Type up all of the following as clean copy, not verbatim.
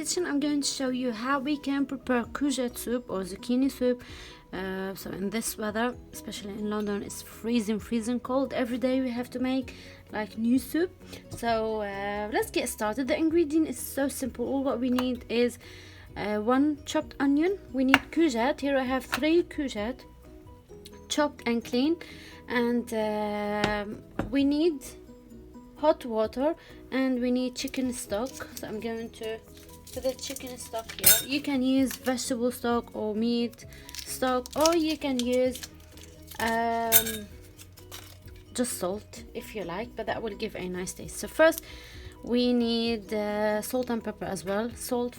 kitchen, I'm going to show you how we can prepare courgette soup or zucchini soup. So in this weather, especially in London, it's freezing cold. Every day we have to make like new soup. So let's get started. The ingredient is so simple. All what we need is 1 chopped onion. We need courgette. Here I have 3 courgette, chopped and clean, and we need hot water, and we need chicken stock. So I'm going to put the chicken stock here. You can use vegetable stock or meat stock, or you can use just salt if you like, but that will give a nice taste. So first we need salt and pepper as well. Salt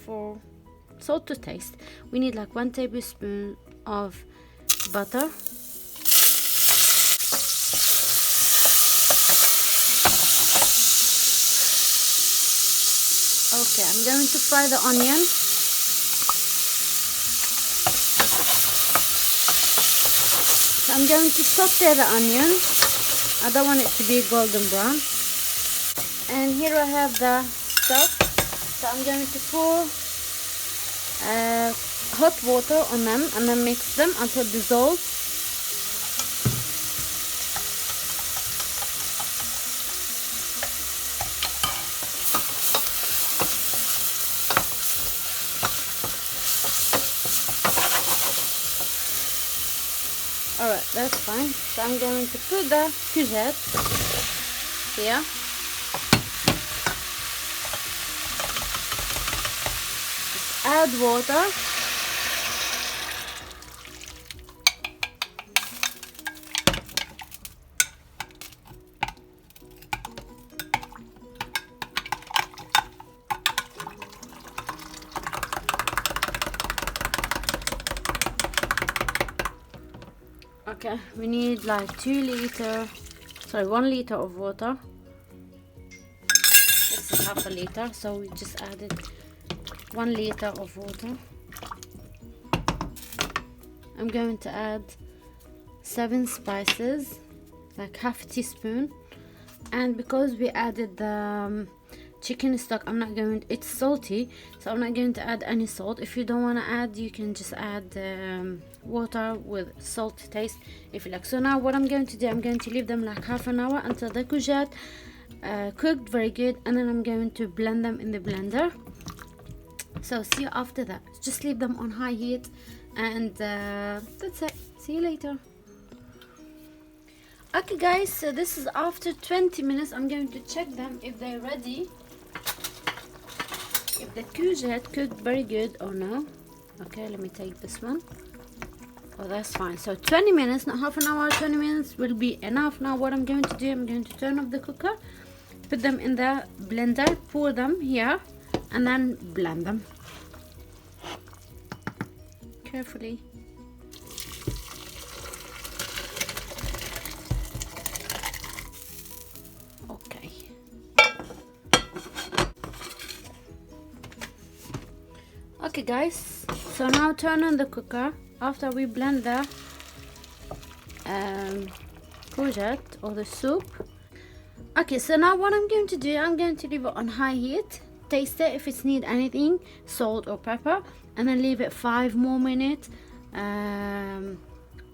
to taste. We need like 1 tablespoon of butter. Okay, I'm going to fry the onion. So I'm going to saute the onion. I don't want it to be golden brown. And here I have the stock. So I'm going to pour hot water on them and then mix them until dissolved. Alright, that's fine. So I'm going to put the courgette here. Just add water. Okay, we need like 1 liter of water. This is half a liter, so we just added 1 liter of water. I'm going to add 7 spices, like half a teaspoon. And because we added the chicken stock, it's salty, so I'm not going to add any salt. If you don't want to add, you can just add water with salt taste if you like. So now what I'm going to do, I'm going to leave them like half an hour until the courgette cooked very good, and then I'm going to blend them in the blender. So see you after that. Just leave them on high heat, and that's it. See you later. Okay guys, so this is after 20 minutes. I'm going to check them if they're ready, if the courgette cooked very good or no. Okay, let me take this one. Oh, that's fine. So 20 minutes, not half an hour, 20 minutes will be enough. Now what I'm going to do, I'm going to turn off the cooker, put them in the blender, pour them here, and then blend them carefully. Okay. Okay guys, so now turn on the cooker after we blend the courgette or the soup. Okay, so now what I'm going to do, I'm going to leave it on high heat, taste it if it needs anything, salt or pepper, and then leave it 5 more minutes on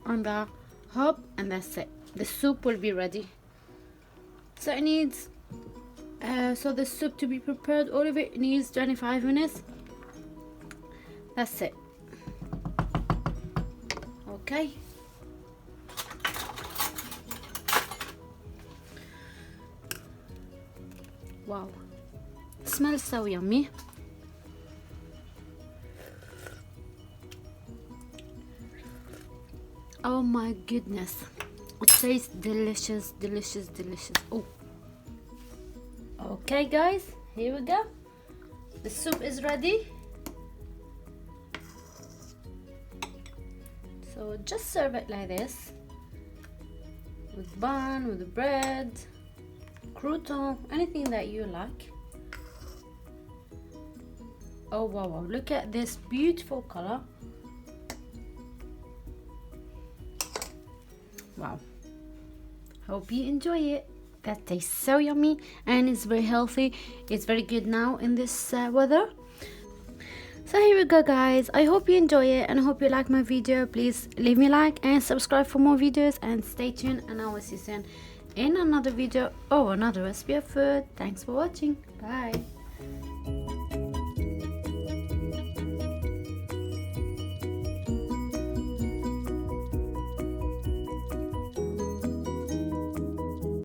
the hob, and that's it. The soup will be ready. So it needs the soup to be prepared, all of it needs 25 minutes. That's it. Okay. Wow, it smells so yummy. Oh my goodness, it tastes delicious. Oh, okay guys, here we go. The soup is ready. So just serve it like this, with bun, with the bread, crouton, anything that you like. Oh wow, look at this beautiful color. Wow, hope you enjoy it. That tastes so yummy and it's very healthy. It's very good now in this weather. So here we go, guys. I hope you enjoy it and I hope you like my video. Please leave me a like and subscribe for more videos, and stay tuned, and I will see you soon in another video or another recipe of food. Thanks for watching. Bye.